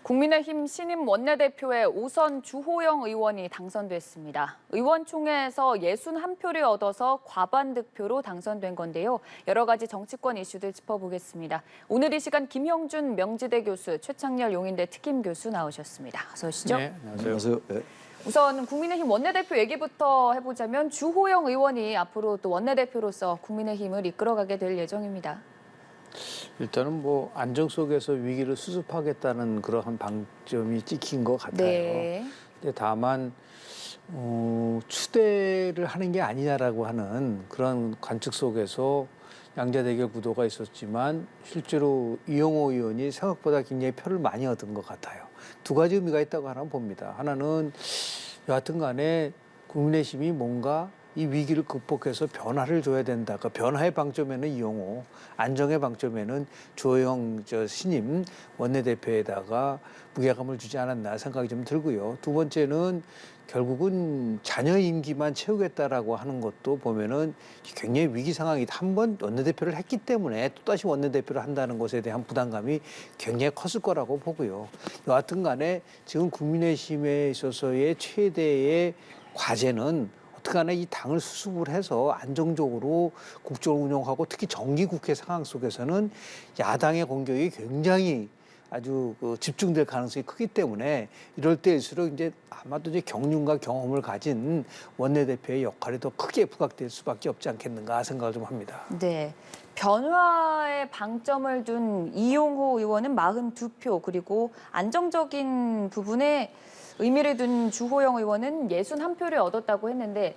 국민의힘 신임 원내대표에 오선 주호영 의원이 당선됐습니다. 의원총회에서 61표를 얻어서 과반 득표로 당선된 건데요. 여러 가지 정치권 이슈들 짚어보겠습니다. 오늘 이 시간 김형준 명지대 교수, 최창렬 용인대 특임 교수 나오셨습니다. 어서 오시죠. 네, 안녕하세요. 네. 우선 국민의힘 원내대표 얘기부터 해보자면 주호영 의원이 앞으로 또 원내대표로서 국민의힘을 이끌어가게 될 예정입니다. 일단은 뭐 안정 속에서 위기를 수습하겠다는 그러한 방점이 찍힌 것 같아요. 네. 근데 다만 추대를 하는 게 아니냐라고 하는 그런 관측 속에서 양자 대결 구도가 있었지만 실제로 이용호 의원이 생각보다 굉장히 표를 많이 얻은 것 같아요. 두 가지 의미가 있다고 하나 봅니다. 하나는 여하튼 간에 국민의힘이 뭔가 이 위기를 극복해서 변화를 줘야 된다. 그 변화의 방점에는 이용호, 안정의 방점에는 주호영 신임 원내대표에다가 무게감을 주지 않았나 생각이 좀 들고요. 두 번째는 결국은 자녀 임기만 채우겠다라고 하는 것도 보면은 굉장히 위기 상황이 한 번 원내대표를 했기 때문에 또다시 원내대표를 한다는 것에 대한 부담감이 굉장히 컸을 거라고 보고요. 여하튼 간에 지금 국민의힘에 있어서의 최대의 과제는 어떻게하나 이 당을 수습을 해서 안정적으로 국정을 운영하고 특히 정기국회 상황 속에서는 야당의 공격이 굉장히 아주 집중될 가능성이 크기 때문에 이럴 때일수록 이제 아마도 이제 경륜과 경험을 가진 원내대표의 역할이 더 크게 부각될 수밖에 없지 않겠는가 생각을 좀 합니다. 네. 변화에 방점을 둔 이용호 의원은 42표, 그리고 안정적인 부분에 의미를 둔 주호영 의원은 61표를 얻었다고 했는데,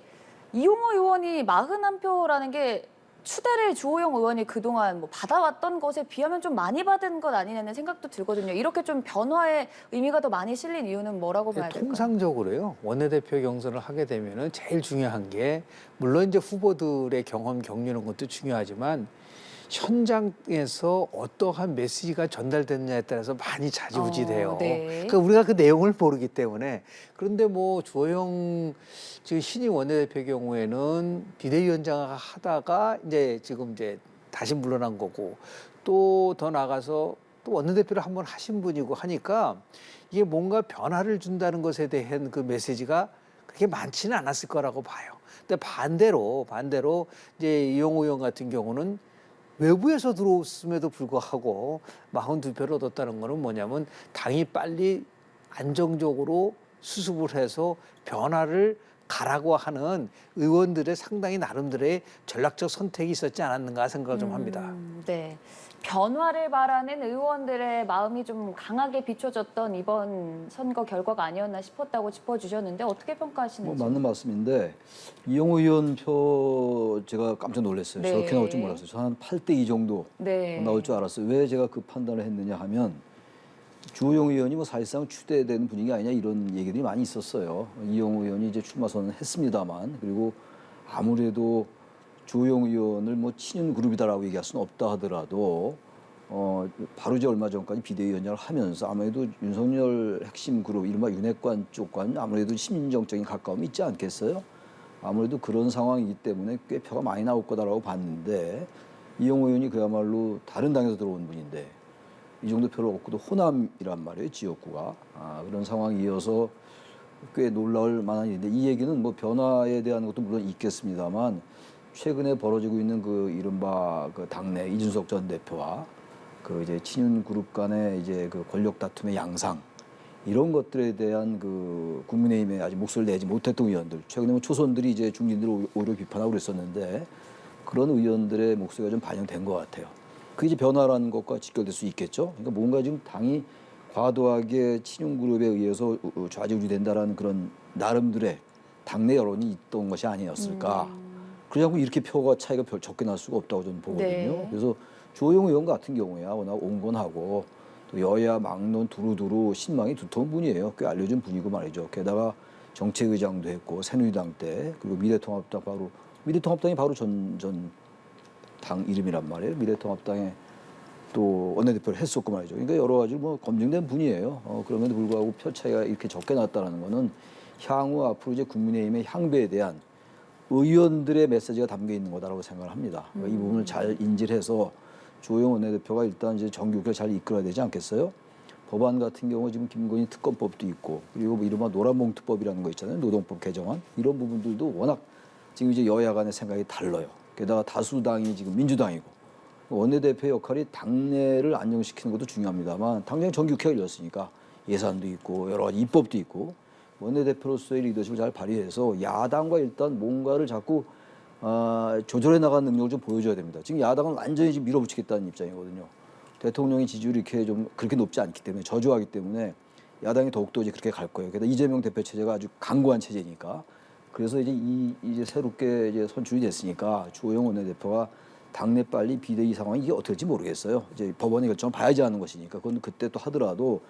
이용호 의원이 41표라는 게 추대를 주호영 의원이 그동안 뭐 받아왔던 것에 비하면 좀 많이 받은 것 아니냐는 생각도 들거든요. 이렇게 좀 변화의 의미가 더 많이 실린 이유는 뭐라고 봐야 될까요? 통상적으로요. 원내대표 경선을 하게 되면은 제일 중요한 게 물론 이제 후보들의 경험, 경륜 이런 것도 중요하지만 현장에서 어떠한 메시지가 전달됐느냐에 따라서 많이 좌지우지돼요. 네. 그러니까 우리가 그 내용을 모르기 때문에. 그런데 뭐 주호영 지금 신임 원내대표 경우에는 비대위원장 하다가 이제 지금 이제 다시 물러난 거고 또 더 나가서 또 원내대표를 한번 하신 분이고 하니까 이게 뭔가 변화를 준다는 것에 대한 그 메시지가 그렇게 많지는 않았을 거라고 봐요. 근데 반대로 이제 이용호 의원 같은 경우는 외부에서 들어왔음에도 불구하고 42표를 얻었다는 거는 뭐냐면 당이 빨리 안정적으로 수습을 해서 변화를 가라고 하는 의원들의 상당히 나름대로의 전략적 선택이 있었지 않았는가 생각을 좀 합니다. 네. 변화를 바라는 의원들의 마음이 좀 강하게 비춰졌던 이번 선거 결과가 아니었나 싶었다고 짚어주셨는데 어떻게 평가하시는지? 맞는 말씀인데 이용호 의원 표 제가 깜짝 놀랐어요. 네. 저렇게 나올 줄 몰랐어요. 저는 한 8대2 정도 네. 나올 줄 알았어요. 왜 제가 그 판단을 했느냐 하면 주호영 의원이 뭐 사실상 추대되는 분위기 아니냐 이런 얘기들이 많이 있었어요. 이용호 의원이 이제 출마 선언했습니다만 그리고 아무래도 주호영 의원을 뭐 친윤 그룹이다라고 얘기할 수는 없다 하더라도 바로 이제 얼마 전까지 비대위원장을 하면서 아무래도 윤석열 핵심 그룹 이른바 윤핵관 쪽과는 아무래도 시민정적인 가까움이 있지 않겠어요? 아무래도 그런 상황이기 때문에 꽤 표가 많이 나올 거다라고 봤는데 이용호 의원이 그야말로 다른 당에서 들어온 분인데 이 정도 표를 얻고도 호남이란 말이에요, 지역구가. 그런 상황이어서 꽤 놀라울 만한 일인데 이 얘기는 뭐 변화에 대한 것도 물론 있겠습니다만 최근에 벌어지고 있는 그 이른바 그 당내 이준석 전 대표와 그 이제 친윤 그룹 간의 이제 그 권력 다툼의 양상 이런 것들에 대한 그 국민의힘에 아직 목소리를 내지 못했던 의원들 최근에 뭐 초선들이 이제 중진들을 오히려 비판하고 그랬었는데 그런 의원들의 목소리가 좀 반영된 것 같아요. 그게 이제 변화라는 것과 직결될 수 있겠죠. 그러니까 뭔가 지금 당이 과도하게 친윤 그룹에 의해서 좌지우지된다라는 그런 나름들의 당내 여론이 있던 것이 아니었을까. 그러지 않고 이렇게 표가 차이가 적게 날 수가 없다고 저는 보거든요. 네. 그래서 주호영 의원 같은 경우야 워낙 온건하고 또 여야 막론 두루두루 신망이 두터운 분이에요. 꽤 알려진 분이고 말이죠. 게다가 정책의장도 했고 새누리당 때 그리고 미래통합당이 바로 전 당 이름이란 말이에요. 미래통합당에 또 원내대표를 했었고 말이죠. 그러니까 여러 가지로 뭐 검증된 분이에요. 그럼에도 불구하고 표 차이가 이렇게 적게 났다는 거는 향후 앞으로 이제 국민의힘의 향배에 대한 의원들의 메시지가 담겨 있는 거다라고 생각을 합니다. 이 부분을 잘 인지를 해서 주호영 원내대표가 일단 이제 정기국회를 잘 이끌어야 되지 않겠어요? 법안 같은 경우 지금 김건희 특검법도 있고 그리고 뭐 이른바 노란봉투법이라는 거 있잖아요. 노동법 개정안 이런 부분들도 워낙 지금 이제 여야 간의 생각이 달라요. 게다가 다수당이 지금 민주당이고 원내대표 역할이 당내를 안정시키는 것도 중요합니다만 당장 정기국회가 열렸으니까 예산도 있고 여러 가지 입법도 있고 원내대표로서의 리더십을 잘 발휘해서 야당과 일단 뭔가를 자꾸 조절해 나가는 능력을 좀 보여줘야 됩니다. 지금 야당은 완전히 지금 밀어붙이겠다는 입장이거든요. 대통령의 지지율이 이렇게 좀 그렇게 높지 않기 때문에 저조하기 때문에 야당이 더욱더 이제 그렇게 갈 거예요. 게다가 이재명 대표 체제가 아주 강고한 체제니까 그래서 이제 새롭게 이제 선출이 됐으니까 주호영 원내대표가 당내 빨리 비대위 상황이 이게 어떻게 될지 모르겠어요. 이제 법원의 결정을 봐야지 하는 것이니까 그건 그때 또 하더라도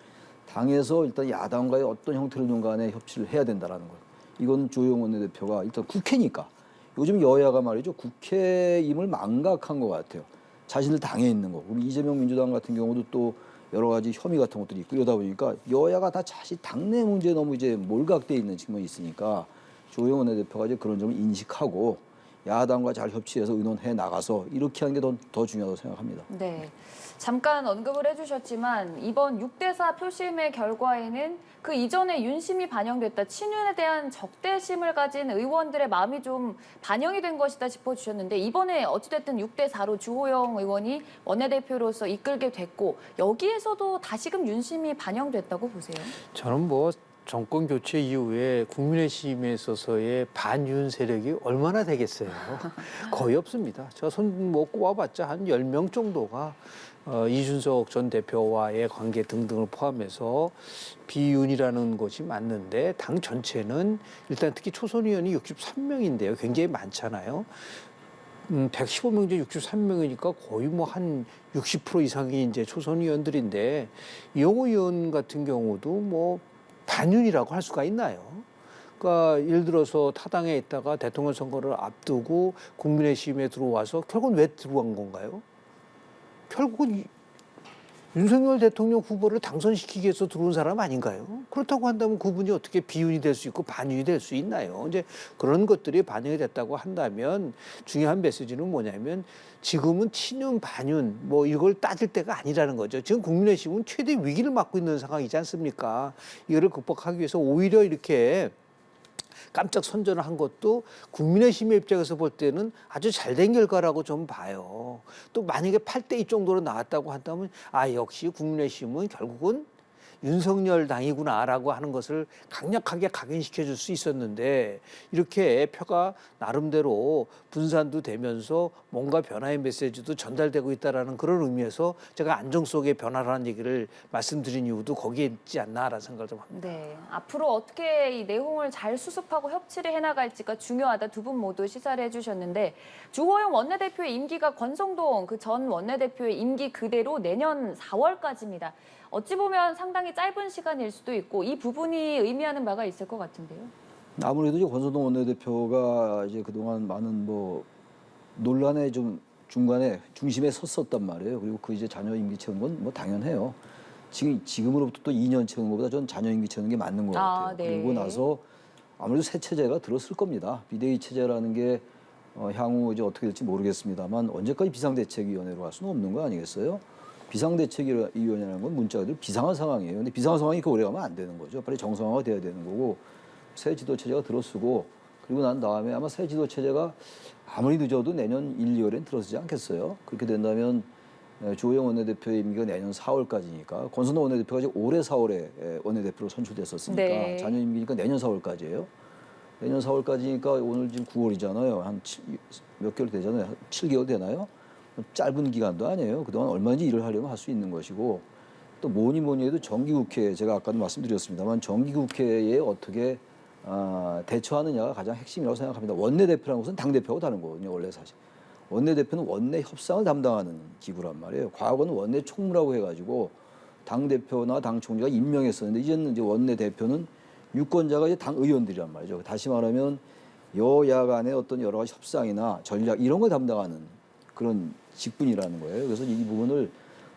당에서 일단 야당과의 어떤 형태로든 간에 협치를 해야 된다라는 것. 이건 주호영 원내대표가 일단 국회니까 요즘 여야가 말이죠 국회임을 망각한 것 같아요. 자신들 당에 있는 거. 우리 이재명 민주당 같은 경우도 또 여러 가지 혐의 같은 것들이 있고 이러다 보니까 여야가 다 자신 당내 문제에 너무 이제 몰각돼 있는 측면이 있으니까 주호영 원내대표가 이제 그런 점을 인식하고 야당과 잘 협치해서 의논해 나가서 이렇게 하는 게 더 중요하다고 생각합니다. 네. 잠깐 언급을 해주셨지만 이번 6대4 표심의 결과에는 그 이전에 윤심이 반영됐다. 친윤에 대한 적대심을 가진 의원들의 마음이 좀 반영이 된 것이다 짚어주셨는데 이번에 어찌됐든 6대4로 주호영 의원이 원내대표로서 이끌게 됐고 여기에서도 다시금 윤심이 반영됐다고 보세요? 저는 뭐 정권 교체 이후에 국민의힘에 있어서의 반윤 세력이 얼마나 되겠어요? 거의 없습니다. 제가 손 뭐 꼽아봤자 한 10명 정도가 이준석 전 대표와의 관계 등등을 포함해서 비윤이라는 것이 맞는데 당 전체는 일단 특히 초선 의원이 63명인데요. 굉장히 많잖아요. 115명 중 63명이니까 거의 뭐 한 60% 이상이 이제 초선 의원들인데 이용호 의원 같은 경우도 뭐 반윤이라고 할 수가 있나요? 그러니까 예를 들어서 타당에 있다가 대통령 선거를 앞두고 국민의힘에 들어와서 결국은 왜 들어간 건가요? 결국은 윤석열 대통령 후보를 당선시키기 위해서 들어온 사람 아닌가요? 그렇다고 한다면 그분이 어떻게 비윤이 될 수 있고 반윤이 될 수 있나요? 이제 그런 것들이 반영이 됐다고 한다면 중요한 메시지는 뭐냐면 지금은 친윤, 반윤 뭐 이걸 따질 때가 아니라는 거죠. 지금 국민의힘은 최대 위기를 맞고 있는 상황이지 않습니까? 이거를 극복하기 위해서 오히려 이렇게 깜짝 선전을 한 것도 국민의힘의 입장에서 볼 때는 아주 잘된 결과라고 좀 봐요. 또 만약에 8대2 정도로 나왔다고 한다면 역시 국민의힘은 결국은 윤석열 당이구나라고 하는 것을 강력하게 각인시켜 줄 수 있었는데 이렇게 표가 나름대로 분산도 되면서 뭔가 변화의 메시지도 전달되고 있다는 그런 의미에서 제가 안정 속의 변화라는 얘기를 말씀드린 이유도 거기에 있지 않나라는 생각을 좀 합니다. 네, 앞으로 어떻게 이 내용을 잘 수습하고 협치를 해나갈지가 중요하다 두 분 모두 시사를 해주셨는데 주호영 원내대표의 임기가 권성동 그 전 원내대표의 임기 그대로 내년 4월까지입니다. 어찌 보면 상당히 짧은 시간일 수도 있고 이 부분이 의미하는 바가 있을 것 같은데요. 아무래도 이제 권성동 원내대표가 이제 그동안 많은 뭐 논란의 좀 중심에 섰었단 말이에요. 그리고 그 이제 자녀 임기 채우는 건 뭐 당연해요. 지금으로부터 또 2년 채우는 것보다 전 자녀 임기 채우는 게 맞는 것 같아요. 네. 그리고 나서 아무래도 새 체제가 들었을 겁니다. 비대위 체제라는 게 향후 이제 어떻게 될지 모르겠습니다만 언제까지 비상대책위원회로 갈 수는 없는 거 아니겠어요? 비상대책위원회라는 건 문자 그대로 비상한 상황이에요. 근데 비상한 상황이 그 오래 가면 안 되는 거죠. 빨리 정상화가 돼야 되는 거고 새 지도 체제가 들어서고 그리고 난 다음에 아마 새 지도 체제가 아무리 늦어도 내년 1, 2월엔 들어서지 않겠어요. 그렇게 된다면 주호영 원내대표의 임기가 내년 4월까지니까 권성동 원내대표가 이제 올해 4월에 원내대표로 선출됐었으니까 네. 자녀 임기니까 내년 4월까지예요. 내년 4월까지니까 오늘 지금 9월이잖아요. 한 몇 개월 되잖아요. 7개월 되나요? 짧은 기간도 아니에요. 그동안 얼마든지 일을 하려면 할 수 있는 것이고 또 뭐니 해도 정기국회 제가 아까도 말씀드렸습니다만 정기국회에 어떻게 대처하느냐가 가장 핵심이라고 생각합니다. 원내대표라는 것은 당대표하고 다른 거거든요. 원래 사실. 원내대표는 원내 협상을 담당하는 기구란 말이에요. 과거는 원내 총무라고 해가지고 당대표나 당 총리가 임명했었는데 이제는 이제 원내대표는 유권자가 이제 당 의원들이란 말이죠. 다시 말하면 여야 간의 어떤 여러 가지 협상이나 전략 이런 걸 담당하는 그런 직분이라는 거예요. 그래서 이 부분을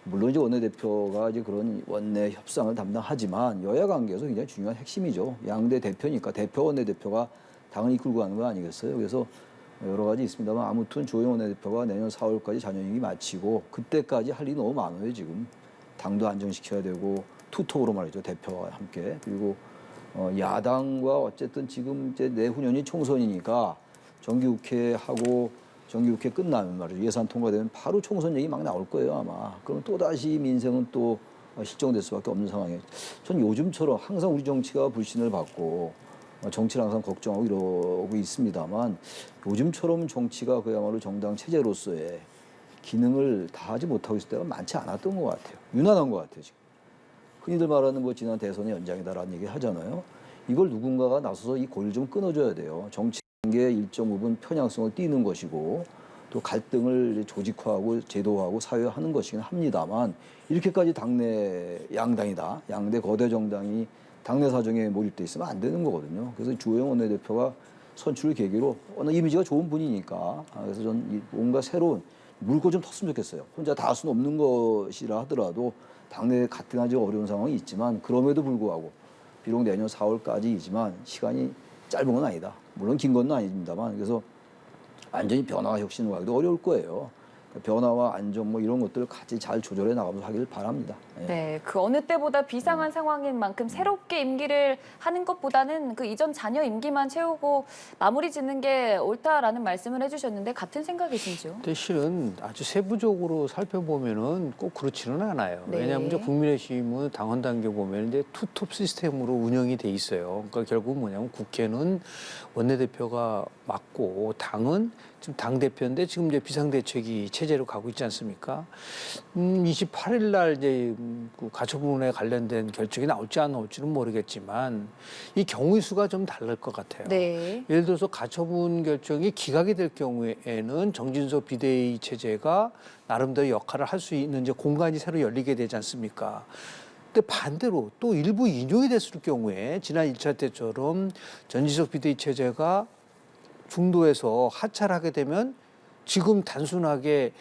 물론 이제 원내대표가 이제 그런 원내 협상을 담당하지만 여야 관계에서 굉장히 중요한 핵심이죠. 양대 대표니까 대표 원내대표가 당을 이끌고 가는 거 아니겠어요? 그래서 여러 가지 있습니다만 아무튼 주호영 원내대표가 내년 4월까지 자녀임기 마치고 그때까지 할 일이 너무 많아요 지금. 당도 안정시켜야 되고 투톱으로 말이죠. 대표와 함께. 그리고 야당과 어쨌든 지금 이제 내후년이 총선이니까 정기국회하고 정기국회 끝나면 말이죠. 예산 통과되면 바로 총선 얘기 막 나올 거예요, 아마. 그럼 또다시 민생은 또 실종될 수밖에 없는 상황이에요. 전 요즘처럼 항상 우리 정치가 불신을 받고 정치를 항상 걱정하고 이러고 있습니다만 요즘처럼 정치가 그야말로 정당 체제로서의 기능을 다하지 못하고 있을 때가 많지 않았던 것 같아요. 유난한 것 같아요, 지금. 흔히들 말하는 뭐 지난 대선의 연장이다라는 얘기 하잖아요. 이걸 누군가가 나서서 이 고리를 좀 끊어줘야 돼요. 정치라는 게 일정 부분 편향성을 띠는 것이고 또 갈등을 조직화하고 제도화하고 사회화하는 것이긴 합니다만 이렇게까지 당내 양당이다. 양대 거대 정당이 당내 사정에 몰입돼 있으면 안 되는 거거든요. 그래서 주호영 원내대표가 선출을 계기로 워낙 이미지가 좋은 분이니까 그래서 전 뭔가 새로운 물고 좀 텄으면 좋겠어요. 혼자 다 할 수는 없는 것이라 하더라도 당내에 가뜩하지 어려운 상황이 있지만 그럼에도 불구하고 비록 내년 4월까지이지만 시간이 짧은 건 아니다. 물론 긴 건 아닙니다만 그래서 완전히 변화와 혁신을 하기도 어려울 거예요. 변화와 안정 뭐 이런 것들을 같이 잘 조절해 나가면서 하기를 바랍니다. 예. 네, 그 어느 때보다 비상한 상황인 만큼 새롭게 임기를 하는 것보다는 그 이전 잔여 임기만 채우고 마무리 짓는 게 옳다라는 말씀을 해주셨는데 같은 생각이신지요? 근데 실은 아주 세부적으로 살펴보면은 꼭 그렇지는 않아요. 네. 왜냐하면 이제 국민의힘은 당헌 단계 보면 이제 투톱 시스템으로 운영이 돼 있어요. 그러니까 결국 뭐냐면 국회는 원내대표가 맡고 당은 지금 당 대표인데 지금 이제 비상대책위 체제로 가고 있지 않습니까? 28일 날 이제 그 가처분에 관련된 결정이 나올지 안 나올지는 모르겠지만 이 경우의 수가 좀 다를 것 같아요. 네. 예를 들어서 가처분 결정이 기각이 될 경우에는 정진석 비대위 체제가 나름대로 역할을 할 수 있는 이제 공간이 새로 열리게 되지 않습니까? 근데 반대로 또 일부 인용이 됐을 경우에 지난 1차 때처럼 전진석 비대위 체제가 중도에서 하차를 하게 되면 지금 단순하게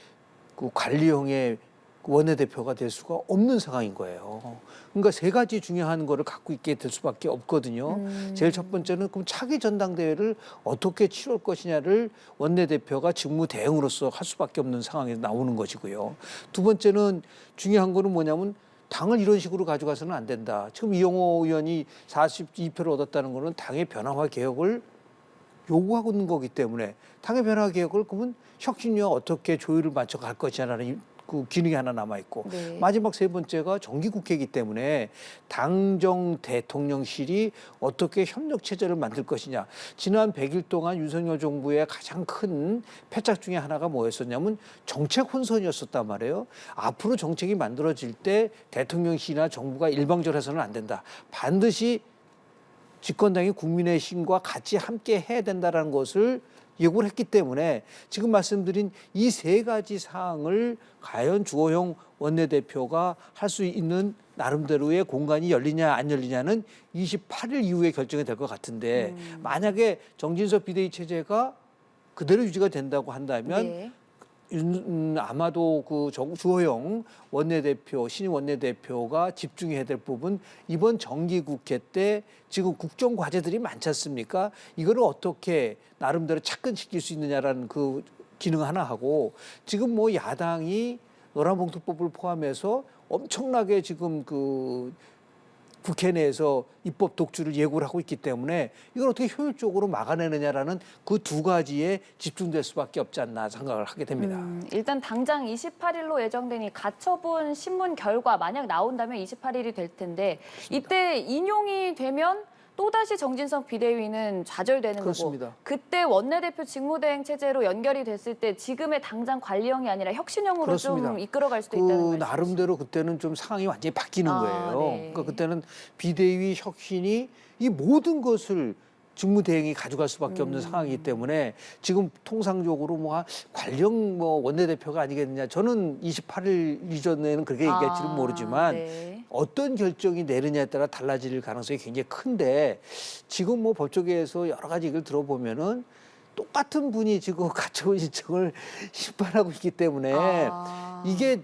그 관리형의 원내대표가 될 수가 없는 상황인 거예요. 그러니까 세 가지 중요한 거를 갖고 있게 될 수밖에 없거든요. 제일 첫 번째는 그럼 차기 전당대회를 어떻게 치룰 것이냐를 원내대표가 직무 대행으로서 할 수밖에 없는 상황에 나오는 것이고요. 두 번째는 중요한 거는 뭐냐면 당을 이런 식으로 가져가서는 안 된다. 지금 이영호 의원이 42표를 얻었다는 거는 당의 변화와 개혁을 요구하고 있는 거기 때문에 당의 변화 개혁을 그러면 혁신위와 어떻게 조율을 맞춰 갈 것이냐라는 그 기능이 하나 남아 있고 네. 마지막 세 번째가 정기국회이기 때문에 당정 대통령실이 어떻게 협력 체제를 만들 것이냐. 지난 100일 동안 윤석열 정부의 가장 큰 패착 중에 하나가 뭐였었냐면 정책 혼선이었었단 말이에요. 앞으로 정책이 만들어질 때 대통령실이나 정부가 일방적으로 해서는 안 된다. 반드시 집권당이 국민의힘과 같이 함께 해야 된다는 것을 예고를 했기 때문에 지금 말씀드린 이 세 가지 사항을 과연 주호영 원내대표가 할 수 있는 나름대로의 공간이 열리냐 안 열리냐는 28일 이후에 결정이 될 것 같은데 만약에 정진석 비대위 체제가 그대로 유지가 된다고 한다면 네. 아마도 그 주호영 원내대표, 신임 원내대표가 집중해야 될 부분 이번 정기국회 때 지금 국정 과제들이 많지 않습니까? 이거를 어떻게 나름대로 착근시킬 수 있느냐라는 그 기능 하나 하고 지금 뭐 야당이 노란봉투법을 포함해서 엄청나게 지금 그 국회 내에서 입법 독주를 예고를 하고 있기 때문에 이걸 어떻게 효율적으로 막아내느냐라는 그 두 가지에 집중될 수밖에 없지 않나 생각을 하게 됩니다. 일단 당장 28일로 예정된 이 가처분 신문 결과 만약 나온다면 28일이 될 텐데 이때 인용이 되면 또다시 정진석 비대위는 좌절되는 그렇습니다. 거고 그때 원내대표 직무대행 체제로 연결이 됐을 때 지금의 당장 관리형이 아니라 혁신형으로 그렇습니다. 좀 이끌어갈 수도 그 있다는 말씀이시죠? 나름대로 그때는 좀 상황이 완전히 바뀌는 거예요. 네. 그러니까 그때는 비대위 혁신이 이 모든 것을 직무대행이 가져갈 수밖에 없는 상황이기 때문에 지금 통상적으로 뭐 관령 뭐 원내대표가 아니겠느냐. 저는 28일 이전에는 그렇게 얘기할지는 모르지만 네. 어떤 결정이 내느냐에 따라 달라질 가능성이 굉장히 큰데 지금 뭐 법조계에서 여러 가지 얘기를 들어보면은 똑같은 분이 지금 가처분 신청을 심판하고 있기 때문에 이게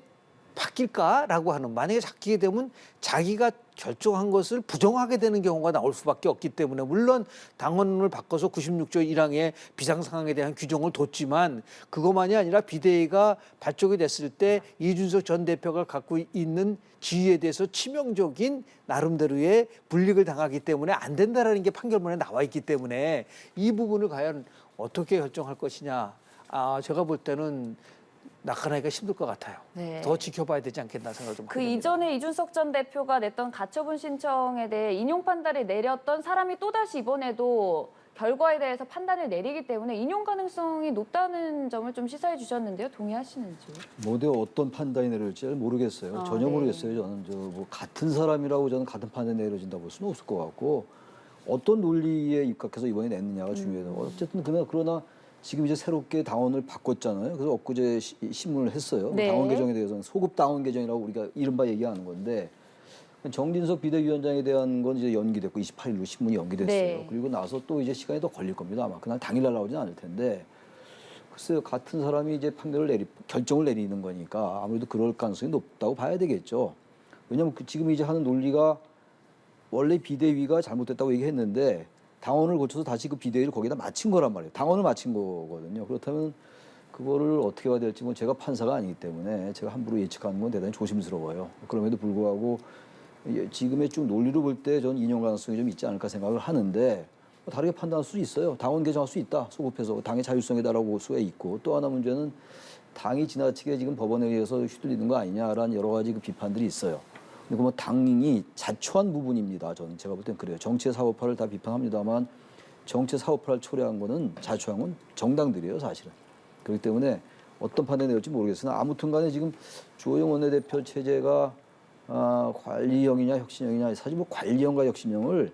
바뀔까라고 하는, 만약에 바뀌게 되면 자기가 결정한 것을 부정하게 되는 경우가 나올 수밖에 없기 때문에, 물론 당원을 바꿔서 96조 1항의 비상상황에 대한 규정을 뒀지만 그것만이 아니라 비대위가 발족이 됐을 때 이준석 전 대표가 갖고 있는 지위에 대해서 치명적인 나름대로의 불이익을 당하기 때문에 안 된다라는 게 판결문에 나와 있기 때문에 이 부분을 과연 어떻게 결정할 것이냐, 제가 볼 때는 낙관하기가 힘들 것 같아요. 네. 더 지켜봐야 되지 않겠나 생각을 좀 그 하게 됩니다. 이전에 이준석 전 대표가 냈던 가처분 신청에 대해 인용 판단을 내렸던 사람이 또다시 이번에도 결과에 대해서 판단을 내리기 때문에 인용 가능성이 높다는 점을 좀 시사해 주셨는데요. 동의하시는지요? 모두 어떤 판단이 내려질지 잘 모르겠어요. 전혀 네. 모르겠어요. 저는 뭐 같은 사람이라고 저는 같은 판단이 내려진다 볼 수는 없을 것 같고, 어떤 논리에 입각해서 이번에 냈느냐가 중요해요. 어쨌든 그러나 지금 이제 새롭게 당원을 바꿨잖아요. 그래서 엊그제 신문을 했어요. 네. 당원 개정에 대해서는 소급 당원 개정이라고 우리가 이른바 얘기하는 건데, 정진석 비대위원장에 대한 건 이제 연기됐고 28일로 신문이 연기됐어요. 네. 그리고 나서 또 이제 시간이 더 걸릴 겁니다. 아마 그날 당일날 나오지는 않을 텐데, 글쎄요, 같은 사람이 이제 결정을 내리는 거니까 아무래도 그럴 가능성이 높다고 봐야 되겠죠. 왜냐하면 지금 이제 하는 논리가 원래 비대위가 잘못됐다고 얘기했는데 당원을 거쳐서 다시 그 비대위를 거기다 마친 거란 말이에요. 당원을 마친 거거든요. 그렇다면 그거를 어떻게 해야 될지 제가 판사가 아니기 때문에 제가 함부로 예측하는 건 대단히 조심스러워요. 그럼에도 불구하고 지금의 쭉 논리로 볼 때 저는 인용 가능성이 좀 있지 않을까 생각을 하는데, 다르게 판단할 수 있어요. 당원 개정할 수 있다. 소급해서 당의 자율성이다라고 볼 수가 있고, 또 하나 문제는 당이 지나치게 지금 법원에 의해서 휘둘리는 거 아니냐라는 여러 가지 그 비판들이 있어요. 근데 뭐 당이 자초한 부분입니다. 제가 볼 땐 그래요. 정치의 사법화를 다 비판합니다만 정치의 사법화를 초래한 거는 자초한 건 정당들이에요, 사실은. 그렇기 때문에 어떤 판단이 내릴지 모르겠으나 아무튼 간에 지금 주호영 원내대표 체제가 관리형이냐 혁신형이냐, 사실 뭐 관리형과 혁신형을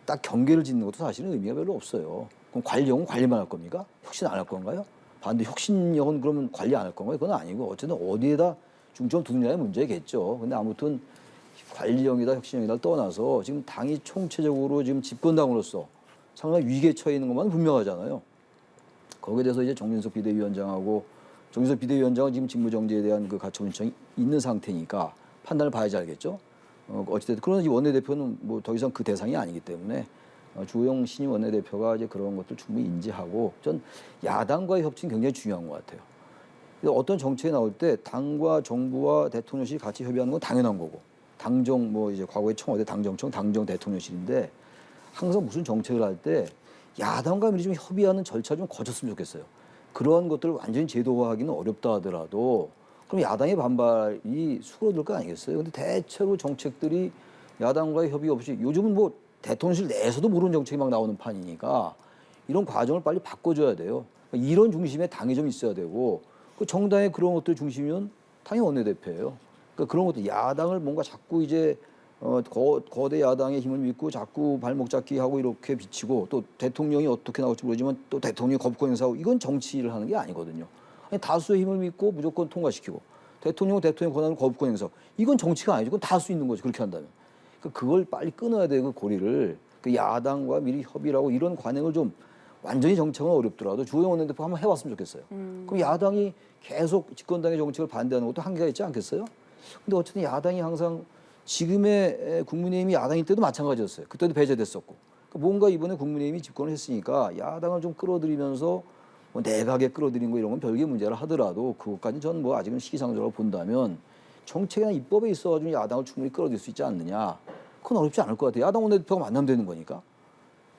딱 경계를 짓는 것도 사실은 의미가 별로 없어요. 그럼 관리형은 관리만 할 겁니까? 혁신 안 할 건가요? 반대 혁신형은 그러면 관리 안 할 건가요? 그건 아니고 어쨌든 어디에다 중점을 두느냐의 문제겠죠. 근데 아무튼 관리형이다 혁신형이다 떠나서 지금 당이 총체적으로 지금 집권당으로서 상당히 위기에 처해 있는 것만 분명하잖아요. 거기에 대해서 이제 정진석 비대위원장은 지금 직무정지에 대한 그 가처분 신청이 있는 상태니까 판단을 봐야지 알겠죠. 어찌됐든 그러나 이 원내대표는 뭐 더 이상 그 대상이 아니기 때문에 주호영 신임 원내대표가 이제 그런 것들 충분히 인지하고, 전 야당과의 협치는 굉장히 중요한 것 같아요. 어떤 정책이 나올 때 당과 정부와 대통령실이 같이 협의하는 건 당연한 거고, 당정 뭐 이제 과거의 청와대 당정청 당정 대통령실인데, 항상 무슨 정책을 할 때 야당과 미리 좀 협의하는 절차 좀 거쳤으면 좋겠어요. 그러한 것들을 완전히 제도화하기는 어렵다 하더라도 그럼 야당의 반발이 수그러들 거 아니겠어요? 근데 대체로 정책들이 야당과의 협의 없이, 요즘은 뭐 대통령실 내에서도 모르는 정책이 막 나오는 판이니까 이런 과정을 빨리 바꿔줘야 돼요. 이런 중심에 당이 좀 있어야 되고, 그 정당의 그런 것들 중심이면 당연히 원내대표예요. 그러니까 그런 것들, 야당을 뭔가 자꾸 이제 거대 야당의 힘을 믿고 자꾸 발목 잡기 하고 이렇게 비치고, 또 대통령이 어떻게 나올지 모르지만 또 대통령이 거부권 행사하고, 이건 정치를 하는 게 아니거든요. 아니, 다수의 힘을 믿고 무조건 통과시키고 대통령 권한을 거부권 행사, 이건 정치가 아니죠. 그건 다 할 수 있는 거죠. 그렇게 한다면. 그러니까 그걸 빨리 끊어야 돼요. 그 고리를. 그 야당과 미리 협의라고 이런 관행을 좀 완전히 정책은 어렵더라도 주호영 원내대표가 한번 해봤으면 좋겠어요. 그럼 야당이 계속 집권당의 정책을 반대하는 것도 한계가 있지 않겠어요? 근데 어쨌든 야당이 항상, 지금의 국민의힘이 야당일 때도 마찬가지였어요. 그때도 배제됐었고. 그러니까 뭔가 이번에 국민의힘이 집권을 했으니까 야당을 좀 끌어들이면서 뭐 내각에 끌어들인 거 이런 건 별개 문제라 하더라도, 그것까지 저는 뭐 아직은 시기상조라고 본다면 정책이나 입법에 있어가지고 야당을 충분히 끌어들일 수 있지 않느냐. 그건 어렵지 않을 것 같아요. 야당 원내대표가 만나면 되는 거니까.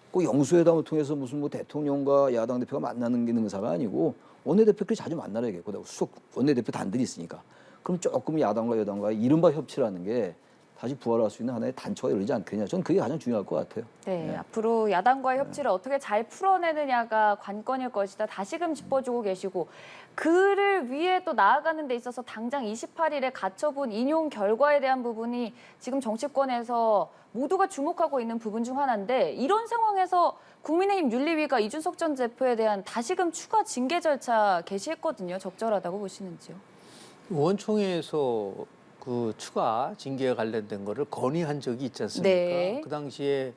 꼭 영수회담을 통해서 무슨 뭐 대통령과 야당 대표가 만나는 게 능사가 아니고 원내대표끼리 자주 만나야겠고, 수석 원내대표 단들이 있으니까. 그럼 조금 야당과 여당과의 이른바 협치라는 게 다시 부활할 수 있는 하나의 단초가 열리지 않겠냐. 저는 그게 가장 중요할 것 같아요. 네, 앞으로 야당과의 협치를 어떻게 잘 풀어내느냐가 관건일 것이다. 다시금 짚어주고 계시고, 그를 위해 또 나아가는 데 있어서 당장 28일에 가처분 인용 결과에 대한 부분이 지금 정치권에서 모두가 주목하고 있는 부분 중 하나인데, 이런 상황에서 국민의힘 윤리위가 이준석 전 대표에 대한 다시금 추가 징계 절차 개시했거든요. 적절하다고 보시는지요? 의원총회에서 그 추가 징계에 관련된 거를 건의한 적이 있지 않습니까? 네. 그 당시에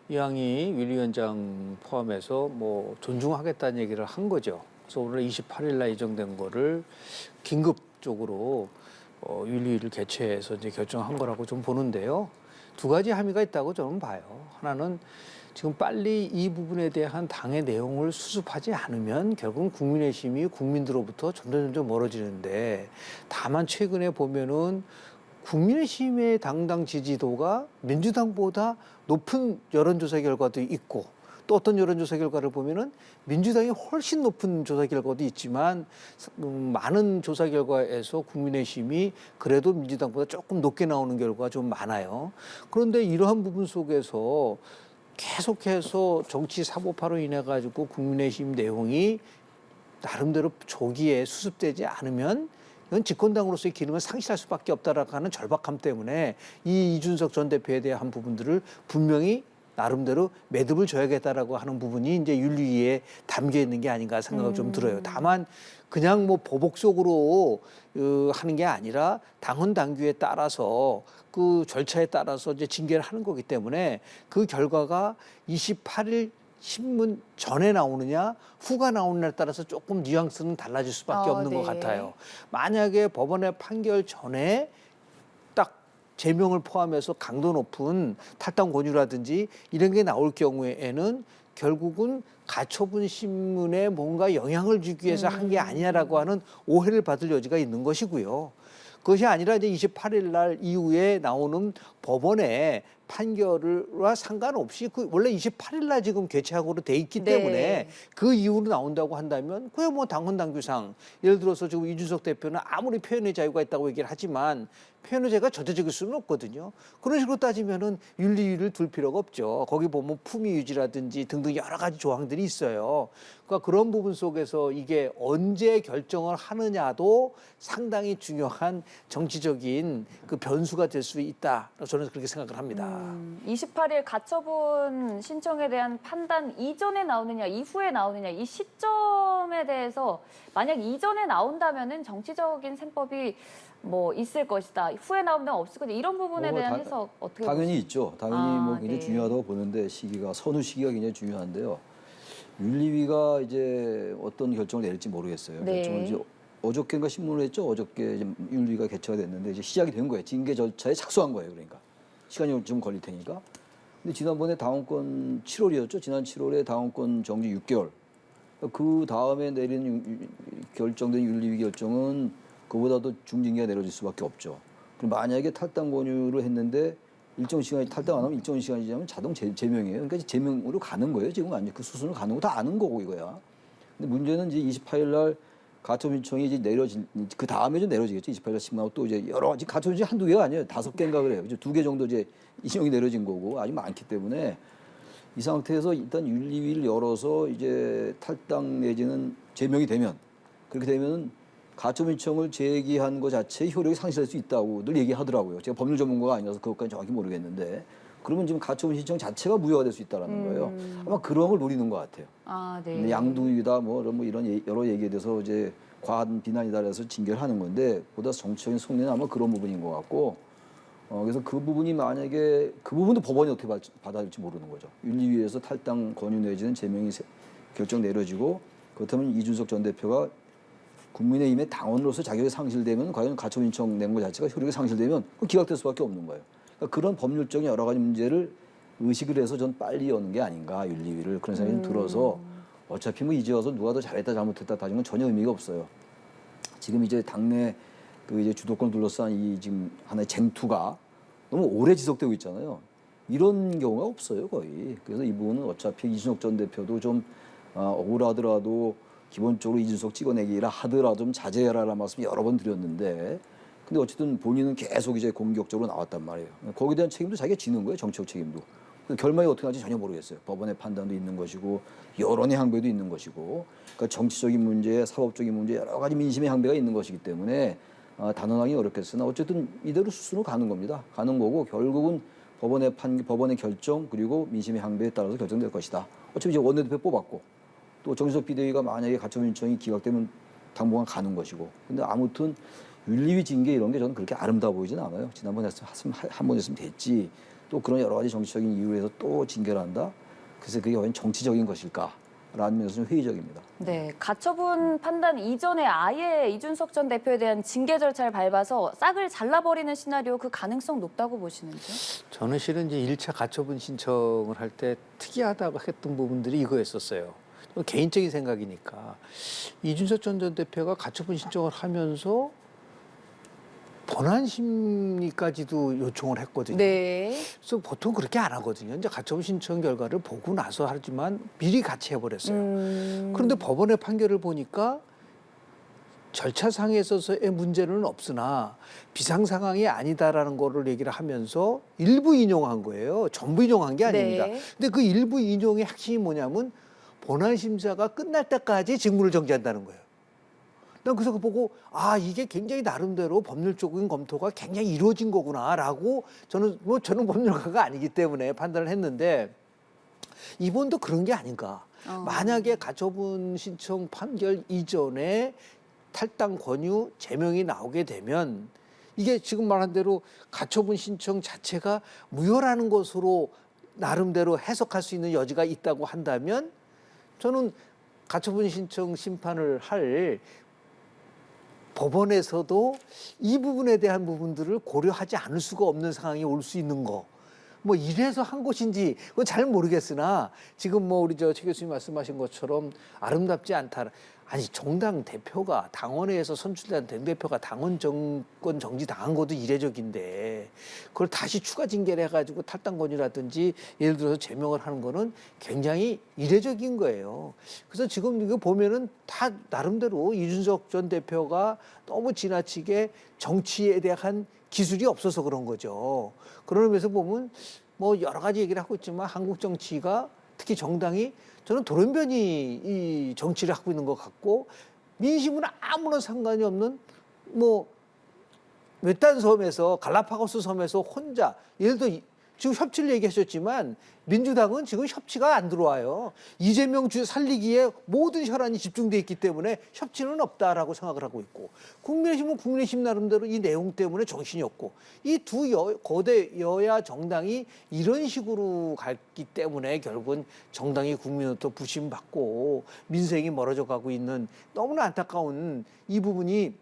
이왕이 윤리위원장 포함해서 뭐 존중하겠다는 얘기를 한 거죠. 그래서 오늘 28일 날 예정된 거를 긴급적으로 윤리위를 개최해서 이제 결정한 거라고 좀 보는데요. 두 가지 함의가 있다고 저는 봐요. 하나는 지금 빨리 이 부분에 대한 당의 내용을 수습하지 않으면 결국은 국민의힘이 국민들로부터 점점 멀어지는데, 다만 최근에 보면은 국민의힘의 당당 지지도가 민주당보다 높은 여론조사 결과도 있고, 또 어떤 여론조사 결과를 보면은 민주당이 훨씬 높은 조사 결과도 있지만 많은 조사 결과에서 국민의힘이 그래도 민주당보다 조금 높게 나오는 결과가 좀 많아요. 그런데 이러한 부분 속에서 계속해서 정치 사고파로 인해 가지고 국민의힘 내용이 나름대로 조기에 수습되지 않으면 이건 집권당으로서의 기능을 상실할 수밖에 없다라고 하는 절박함 때문에 이 이준석 전 대표에 대한 부분들을 분명히 나름대로 매듭을 줘야겠다라고 하는 부분이 이제 윤리위에 담겨 있는 게 아닌가 생각을 좀 들어요. 다만 그냥 뭐 보복적으로 하는 게 아니라 당헌 당규에 따라서 그 절차에 따라서 이제 징계를 하는 거기 때문에 그 결과가 28일 신문 전에 나오느냐 후가 나오느냐에 따라서 조금 뉘앙스는 달라질 수밖에 없는 네. 것 같아요. 만약에 법원의 판결 전에 딱 제명을 포함해서 강도 높은 탈당 권유라든지 이런 게 나올 경우에는 결국은 가처분 신문에 뭔가 영향을 주기 위해서 한 게 아니냐라고 하는 오해를 받을 여지가 있는 것이고요. 그것이 아니라 이제 28일 날 이후에 나오는 법원의 판결과 상관없이 그 원래 28일 날 지금 개최하고로 돼 있기 네. 때문에 그 이후로 나온다고 한다면 그게 뭐 당헌 당규상 예를 들어서 지금 이준석 대표는 아무리 표현의 자유가 있다고 얘기를 하지만 표현의 자유가 절대적일 수는 없거든요. 그런 식으로 따지면은 윤리위를 둘 필요가 없죠. 거기 보면 품위 유지라든지 등등 여러 가지 조항들이 있어요. 그러니까 그런 부분 속에서 이게 언제 결정을 하느냐도 상당히 중요한 정치적인 그 변수가 될 수 있다. 저는 그렇게 생각을 합니다. 28일 가처분 신청에 대한 판단 이전에 나오느냐 이후에 나오느냐 이 시점에 대해서 만약 이전에 나온다면은 정치적인 셈법이 뭐 있을 것이다. 후에 나오면 없을 것이다. 이런 부분에 대한 해석 어떻게 당연히 보세요? 있죠. 당연히 뭐 굉장히 네. 중요하다고 보는데 시기가 선후 시기가 굉장히 중요한데요. 윤리위가 이제 어떤 결정을 내릴지 모르겠어요. 네. 결정을 이제 어저께인가 신문을 했죠. 어저께 이제 윤리위가 개최가 됐는데 이제 시작이 된 거예요. 징계 절차에 착수한 거예요. 그러니까 시간이 좀 걸릴 테니까. 근데 지난번에 당원권 7월이었죠. 지난 7월에 당원권 정지 6개월. 그 다음에 내린 결정된 윤리위 결정은 그보다도 중징계가 내려질 수밖에 없죠. 그럼 만약에 탈당 권유를 했는데 일정 시간이 탈당 안 하면 일정 시간이 지나면 자동 제명이에요. 그러니까 제명으로 가는 거예요. 지금 완전 그 수순을 가는 거 다 아는 거고 이거야. 근데 문제는 이제 28일 날 가처분 신청이 이제 내려진 그 다음에 좀 내려지겠죠. 28일 날 신문하고 또 이제 여러 가지 가처분 신청이 한두 개가 아니에요. 5개인가 그래요. 이제 2개 정도 이제 인용이 내려진 거고 아주 많기 때문에 이 상태에서 일단 윤리위를 열어서 이제 탈당 내지는 제명이 되면 그렇게 되면 가처분 신청을 제기한 것 자체의 효력이 상실할 수 있다고 늘 얘기하더라고요. 제가 법률 전문가가 아니라서 그것까지 정확히 모르겠는데 그러면 지금 가처분 신청 자체가 무효가 될 수 있다라는 거예요. 아마 그런 걸 노리는 것 같아요. 네. 양도이다 뭐 이런 여러 얘기에 대해서 이제 과한 비난이다 그래서 징계를 하는 건데 보다 정치적인 속내는 아마 그런 부분인 것 같고 그래서 그 부분이 만약에 그 부분도 법원이 어떻게 받아들일지 모르는 거죠. 윤리위에서 탈당 권유 내지는 제명이 결정 내려지고 그렇다면 이준석 전 대표가 국민의힘의 당원으로서 자격이 상실되면 과연 가처분 신청 낸 것 자체가 효력이 상실되면 그건 기각될 수밖에 없는 거예요. 그러니까 그런 법률적인 여러 가지 문제를 의식을 해서 전 빨리 여는 게 아닌가 윤리위를 그런 생각이 좀 들어서 어차피 뭐 이제 와서 누가 더 잘했다 잘못했다 따지는 건 전혀 의미가 없어요. 지금 이제 당내 그 이제 주도권 둘러싼 이 지금 하나의 쟁투가 너무 오래 지속되고 있잖아요. 이런 경우가 없어요 거의. 그래서 이 부분은 어차피 이준석 전 대표도 좀 억울하더라도 기본적으로 이준석 찍어내기라 하더라도 좀 자제해라라는 말씀 여러 번 드렸는데 근데 어쨌든 본인은 계속 이제 공격적으로 나왔단 말이에요. 거기에 대한 책임도 자기가 지는 거예요. 정치적 책임도. 결말이 어떻게 나올지 전혀 모르겠어요. 법원의 판단도 있는 것이고 여론의 항배도 있는 것이고 그러니까 정치적인 문제, 사법적인 문제 여러 가지 민심의 항배가 있는 것이기 때문에 단언하기 어렵겠으나 어쨌든 이대로 수순으로 가는 겁니다. 가는 거고 결국은 법원의 결정 그리고 민심의 항배에 따라서 결정될 것이다. 어차피 이제 원내대표 뽑았고 또 정진석 비대위가 만약에 가처분 신청이 기각되면 당분간 가는 것이고 근데 아무튼 윤리위 징계 이런 게 저는 그렇게 아름다워 보이진 않아요. 지난번에 한 번 했으면 됐지. 또 그런 여러 가지 정치적인 이유로 해서 또 징계를 한다. 그래서 그게 과연 정치적인 것일까? 않을까라는 면에서 좀 회의적입니다. 네, 가처분 판단 이전에 아예 이준석 전 대표에 대한 징계 절차를 밟아서 싹을 잘라버리는 시나리오 그 가능성 높다고 보시는지요? 저는 실은 이제 1차 가처분 신청을 할 때 특이하다고 했던 부분들이 이거였었어요. 개인적인 생각이니까 이준석 전 대표가 가처분 신청을 하면서 본안 심리까지도 요청을 했거든요. 네. 그래서 보통 그렇게 안 하거든요. 이제 가처분 신청 결과를 보고 나서 하지만 미리 같이 해버렸어요. 그런데 법원의 판결을 보니까 절차상에 있어서의 문제는 없으나 비상 상황이 아니다라는 거를 얘기를 하면서 일부 인용한 거예요. 전부 인용한 게 아닙니다. 네. 근데 그 일부 인용의 핵심이 뭐냐면 본안 심사가 끝날 때까지 직무를 정지한다는 거예요. 난 그래서 그거 보고 아 이게 굉장히 나름대로 법률적인 검토가 굉장히 이루어진 거구나라고 저는 법률가가 아니기 때문에 판단을 했는데 이번도 그런 게 아닌가. 만약에 가처분 신청 판결 이전에 탈당 권유 제명이 나오게 되면 이게 지금 말한 대로 가처분 신청 자체가 무효라는 것으로 나름대로 해석할 수 있는 여지가 있다고 한다면 저는 가처분 신청 심판을 할 법원에서도 이 부분에 대한 부분들을 고려하지 않을 수가 없는 상황이 올 수 있는 거. 뭐 이래서 한 것인지 그건 잘 모르겠으나 지금 뭐 우리 최 교수님 말씀하신 것처럼 아름답지 않다. 아니 정당 대표가 당원회에서 선출된 당대표가 당원 정권 정지 당한 것도 이례적인데 그걸 다시 추가 징계를 해가지고 탈당 권유라든지 예를 들어서 제명을 하는 거는 굉장히 이례적인 거예요. 그래서 지금 이거 보면은 다 나름대로 이준석 전 대표가 너무 지나치게 정치에 대한 기술이 없어서 그런 거죠. 그런 의미에서 보면 뭐 여러 가지 얘기를 하고 있지만 한국 정치가 특히 정당이 저는 돌연변이 이 정치를 하고 있는 것 같고 민심은 아무런 상관이 없는 뭐 외딴 섬에서 갈라파고스 섬에서 혼자 예를 들어 지금 협치를 얘기하셨지만 민주당은 지금 협치가 안 들어와요. 이재명 살리기에 모든 혈안이 집중돼 있기 때문에 협치는 없다라고 생각을 하고 있고 국민의힘은 국민의힘 나름대로 이 내용 때문에 정신이 없고 이 두 거대 여야 정당이 이런 식으로 갔기 때문에 결국은 정당이 국민으로부터 부심받고 민생이 멀어져 가고 있는 너무나 안타까운 이 부분이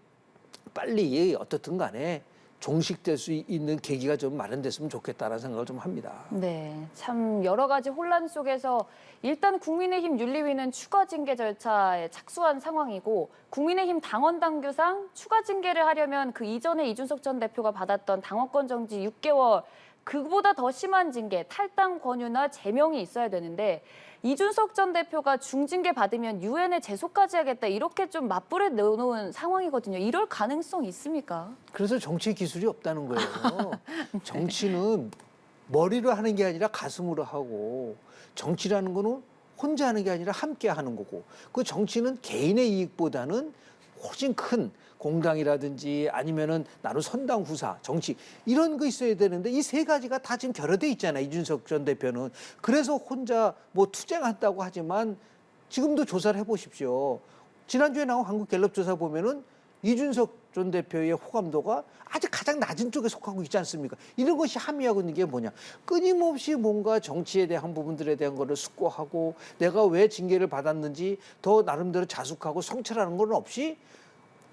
빨리 어떻든 간에 종식될 수 있는 계기가 좀 마련됐으면 좋겠다라는 생각을 좀 합니다. 네, 참 여러 가지 혼란 속에서 일단 국민의힘 윤리위는 추가 징계 절차에 착수한 상황이고 국민의힘 당원 당규상 추가 징계를 하려면 그 이전에 이준석 전 대표가 받았던 당원권 정지 6개월 그보다 더 심한 징계, 탈당 권유나 제명이 있어야 되는데 이준석 전 대표가 중징계 받으면 유엔에 제소까지 하겠다 이렇게 좀 맞불에 넣어놓은 상황이거든요. 이럴 가능성 있습니까? 그래서 정치 기술이 없다는 거예요. 정치는 머리로 하는 게 아니라 가슴으로 하고 정치라는 거는 혼자 하는 게 아니라 함께 하는 거고 그 정치는 개인의 이익보다는 훨씬 큰 공당이라든지 아니면은 나름 선당 후사 정치 이런 거 있어야 되는데 이 세 가지가 다 지금 결여돼 있잖아요. 이준석 전 대표는 그래서 혼자 뭐 투쟁한다고 하지만 지금도 조사를 해보십시오. 지난주에 나온 한국갤럽 조사 보면은 이준석 전 대표의 호감도가 아직 가장 낮은 쪽에 속하고 있지 않습니까? 이런 것이 함의하고 있는 게 뭐냐? 끊임없이 뭔가 정치에 대한 부분들에 대한 거를 숙고하고 내가 왜 징계를 받았는지 더 나름대로 자숙하고 성찰하는 건 없이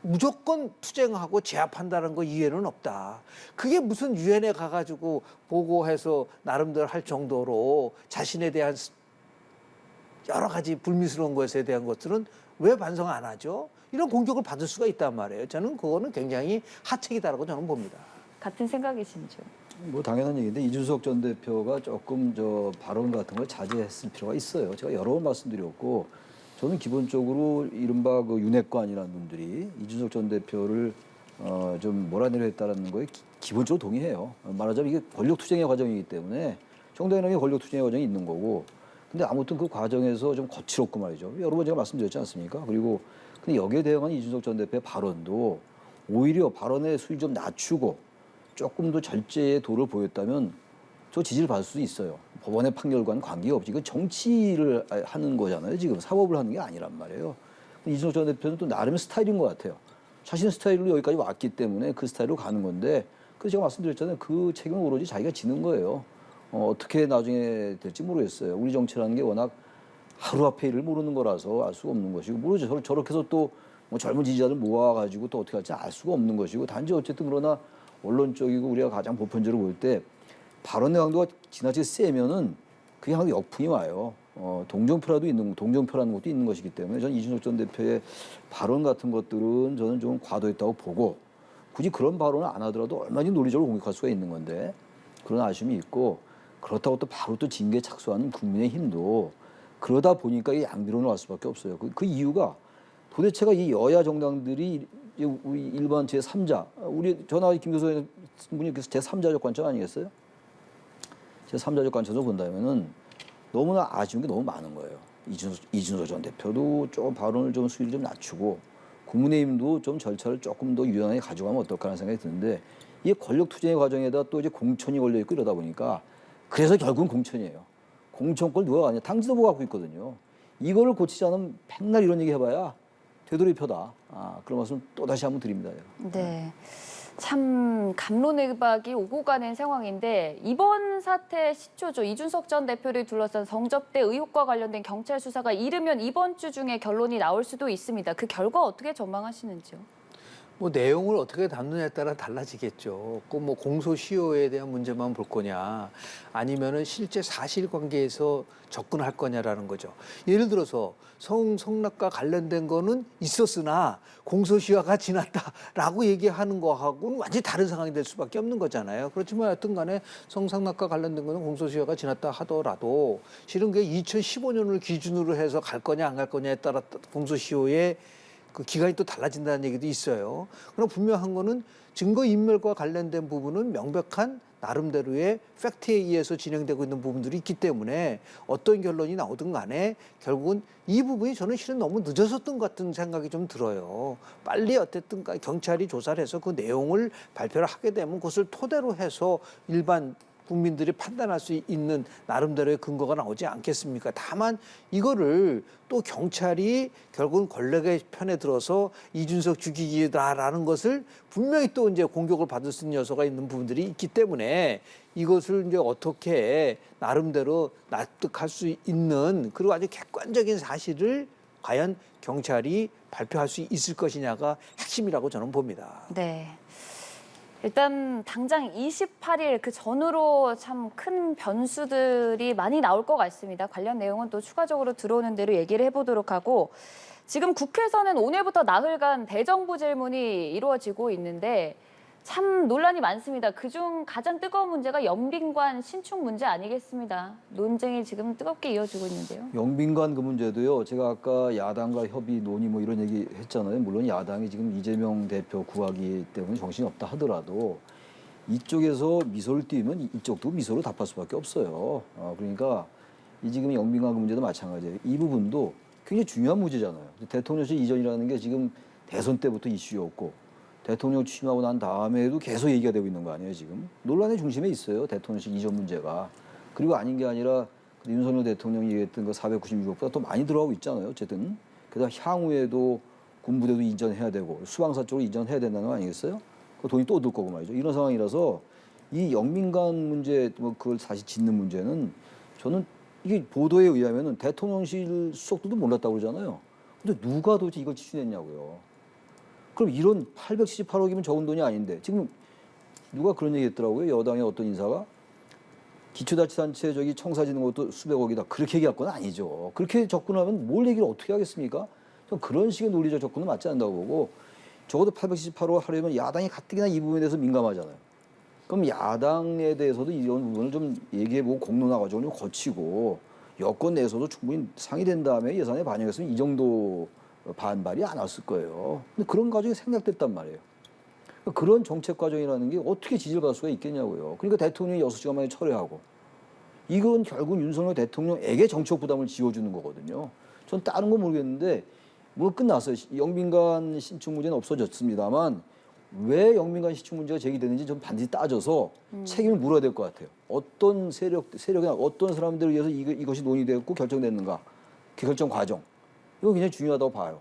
무조건 투쟁하고 제압한다는 거 이해는 없다. 그게 무슨 유엔에 가가지고 보고해서 나름대로 할 정도로 자신에 대한 여러 가지 불미스러운 것에 대한 것들은 왜 반성 안 하죠? 이런 공격을 받을 수가 있단 말이에요. 저는 그거는 굉장히 하책이다라고 저는 봅니다. 같은 생각이신죠? 뭐 당연한 얘기인데 이준석 전 대표가 조금 발언 같은 걸 자제했을 필요가 있어요. 제가 여러 번 말씀드렸고 저는 기본적으로 이른바 그 윤핵관이라는 분들이 이준석 전 대표를 좀 몰아내려 했다는 거에 기본적으로 동의해요. 말하자면 이게 권력투쟁의 과정이기 때문에 정당이라는 게 권력투쟁의 과정이 있는 거고 근데 아무튼 그 과정에서 좀 거칠었고 말이죠. 여러 번 제가 말씀드렸지 않습니까? 그리고 근데 여기에 대응한 이준석 전 대표의 발언도 오히려 발언의 수위 좀 낮추고 조금 더 절제의 도를 보였다면 저 지지를 받을 수도 있어요. 법원의 판결과는 관계없이 이건 정치를 하는 거잖아요. 지금 사법을 하는 게 아니란 말이에요. 이준석 전 대표는 또 나름의 스타일인 것 같아요. 자신의 스타일로 여기까지 왔기 때문에 그 스타일로 가는 건데 그래서 제가 말씀드렸잖아요. 그 책임은 오로지 자기가 지는 거예요. 어떻게 나중에 될지 모르겠어요. 우리 정치라는 게 워낙 하루 앞의 일을 모르는 거라서 알 수가 없는 것이고 모르죠. 저렇게 해서 또 뭐 젊은 지지자들 모아가지고 또 어떻게 할지 알 수가 없는 것이고 단지 어쨌든 그러나 언론 쪽이고 우리가 가장 보편적으로 볼 때 발언의 강도가 지나치게 세면은 그게 항상 역풍이 와요. 동정표라도 있는 동정표라는 것도 있는 것이기 때문에 저는 이준석 전 대표의 발언 같은 것들은 저는 좀 과도했다고 보고 굳이 그런 발언을 안 하더라도 얼마든지 논리적으로 공격할 수가 있는 건데 그런 아쉬움이 있고 그렇다고 또 바로 또 징계에 착수하는 국민의힘도 그러다 보니까 이 양비론을 할 수밖에 없어요. 그 이유가 도대체가 이 여야 정당들이 우리 일반 제3자 우리 전화 김 교수 분이 제3자적 관점 아니겠어요? 제3자적 관점으로 본다면은 너무나 아쉬운 게 너무 많은 거예요. 이준석 전 대표도 조금 발언을 좀 수위를 좀 낮추고 국민의힘도 좀 절차를 조금 더 유연하게 가져가면 어떨까 하는 생각이 드는데 이게 권력 투쟁의 과정에다 또 이제 공천이 걸려 있고 이러다 보니까 그래서 결국은 공천이에요. 공천권 누가 가냐? 당 지도부가 갖고 있거든요. 이거를 고치지 않으면 맨날 이런 얘기 해봐야 되돌이표다. 그런 말씀 또 다시 한번 드립니다. 네. 참 갑론을박이 오고 가는 상황인데 이번 사태의 시초죠. 이준석 전 대표를 둘러싼 성접대 의혹과 관련된 경찰 수사가 이르면 이번 주 중에 결론이 나올 수도 있습니다. 그 결과 어떻게 전망하시는지요? 뭐 내용을 어떻게 담느냐에 따라 달라지겠죠. 그 뭐 공소시효에 대한 문제만 볼 거냐, 아니면은 실제 사실관계에서 접근할 거냐라는 거죠. 예를 들어서 성낙과 관련된 거는 있었으나 공소시효가 지났다라고 얘기하는 거하고는 완전히 다른 상황이 될 수밖에 없는 거잖아요. 그렇지만 하여튼간에 성상납과 관련된 거는 공소시효가 지났다 하더라도 실은 그게 2015년을 기준으로 해서 갈 거냐 안 갈 거냐에 따라 공소시효의 그 기간이 또 달라진다는 얘기도 있어요. 그럼 분명한 거는 증거인멸과 관련된 부분은 명백한 나름대로의 팩트에 의해서 진행되고 있는 부분들이 있기 때문에 어떤 결론이 나오든 간에 결국은 이 부분이 저는 실은 너무 늦어졌던 것 같은 생각이 좀 들어요. 빨리 어쨌든 경찰이 조사를 해서 그 내용을 발표를 하게 되면 그것을 토대로 해서 일반 국민들이 판단할 수 있는 나름대로의 근거가 나오지 않겠습니까? 다만 이거를 또 경찰이 결국은 권력의 편에 들어서 이준석 죽이기다라는 것을 분명히 또 이제 공격을 받을 수 있는 요소가 있는 부분들이 있기 때문에 이것을 이제 어떻게 나름대로 납득할 수 있는 그리고 아주 객관적인 사실을 과연 경찰이 발표할 수 있을 것이냐가 핵심이라고 저는 봅니다. 네. 일단 당장 28일 그 전후로 참 큰 변수들이 많이 나올 것 같습니다. 관련 내용은 또 추가적으로 들어오는 대로 얘기를 해보도록 하고 지금 국회에서는 오늘부터 나흘간 대정부 질문이 이루어지고 있는데 참 논란이 많습니다. 그중 가장 뜨거운 문제가 영빈관 신축 문제 아니겠습니다. 논쟁이 지금 뜨겁게 이어지고 있는데요. 영빈관 그 문제도요. 제가 아까 야당과 협의 논의 뭐 이런 얘기 했잖아요. 물론 야당이 지금 이재명 대표 구하기 때문에 정신이 없다 하더라도 이쪽에서 미소를 띄우면 이쪽도 미소로 답할 수밖에 없어요. 그러니까 이 지금 영빈관 그 문제도 마찬가지예요. 이 부분도 굉장히 중요한 문제잖아요. 대통령실 이전이라는 게 지금 대선 때부터 이슈였고 대통령 취임하고 난 다음에도 계속 얘기가 되고 있는 거 아니에요, 지금? 논란의 중심에 있어요, 대통령실 이전 문제가. 그리고 아닌 게 아니라 윤석열 대통령이 얘기했던 그 496억보다 더 많이 들어가고 있잖아요, 어쨌든. 게다가 향후에도 군부대도 이전해야 되고 수방사 쪽으로 이전해야 된다는 거 아니겠어요? 그 돈이 또 들 거고 말이죠. 이런 상황이라서 이 영민관 문제, 뭐 그걸 다시 짓는 문제는 저는 이게 보도에 의하면은 대통령실 수석들도 몰랐다고 그러잖아요. 근데 누가 도대체 이걸 추진했냐고요. 그럼 이런 878억이면 적은 돈이 아닌데 지금 누가 그런 얘기 했더라고요. 여당의 어떤 인사가 기초자치단체 저기 청사 짓는 것도 수백억이다. 그렇게 얘기할 건 아니죠. 그렇게 접근하면 뭘 얘기를 어떻게 하겠습니까? 전 그런 식의 논리적 접근은 맞지 않는다고 보고 적어도 878억 하려면 야당이 가뜩이나 이 부분에 대해서 민감하잖아요. 그럼 야당에 대해서도 이런 부분을 좀 얘기해보고 공론화 과정을 좀 거치고 여권 내에서도 충분히 상의된 다음에 예산에 반영했으면 이 정도 반발이 안 왔을 거예요. 근데 그런 과정이 생략됐단 말이에요. 그런 정책 과정이라는 게 어떻게 지지를 받을 수가 있겠냐고요. 그러니까 대통령이 6시간 만에 철회하고 이건 결국 윤석열 대통령에게 정치적 부담을 지어주는 거거든요. 전 다른 건 모르겠는데 뭐 끝났어요. 영빈관 신축 문제는 없어졌습니다만 왜 영빈관 신축 문제가 제기되는지 좀 반드시 따져서 책임을 물어야 될 것 같아요. 어떤 세력이나 어떤 사람들을 위해서 이것이 논의됐고 결정됐는가. 그 결정 과정. 이거 굉장히 중요하다고 봐요.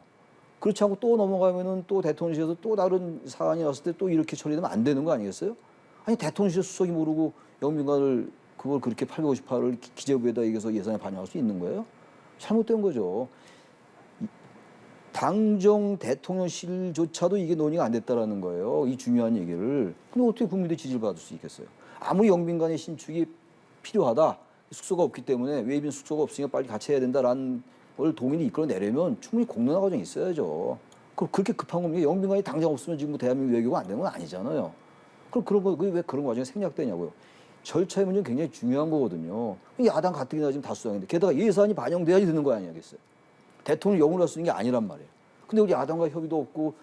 그렇지 않고 또 넘어가면은 또 대통령실에서 또 다른 사안이 왔을 때 또 이렇게 처리되면 안 되는 거 아니겠어요? 아니 대통령실 수석이 모르고 영빈관을 그걸 그렇게 858을 기재부에다 얘기해서 예산에 반영할 수 있는 거예요? 잘못된 거죠. 당정 대통령실조차도 이게 논의가 안 됐다라는 거예요. 이 중요한 얘기를. 근데 어떻게 국민들의 지지를 받을 수 있겠어요? 아무리 영빈관의 신축이 필요하다. 숙소가 없기 때문에 외빈 숙소가 없으니까 빨리 같이 해야 된다라는 걸 동의를 이끌어내려면 충분히 공론화 과정이 있어야죠. 그렇게 급한 겁니까? 영빈관이 당장 없으면 지금 뭐 대한민국 외교가 안 되는 건 아니잖아요. 그럼 그런 거 왜 그런 과정이 생략되냐고요. 절차의 문제는 굉장히 중요한 거거든요. 야당 가뜩이나 지금 다수당인데 게다가 예산이 반영돼야지 되는 거 아니겠어요? 대통령 영으로 할 수 있는 게 아니란 말이에요. 근데 우리 야당과 협의도 없고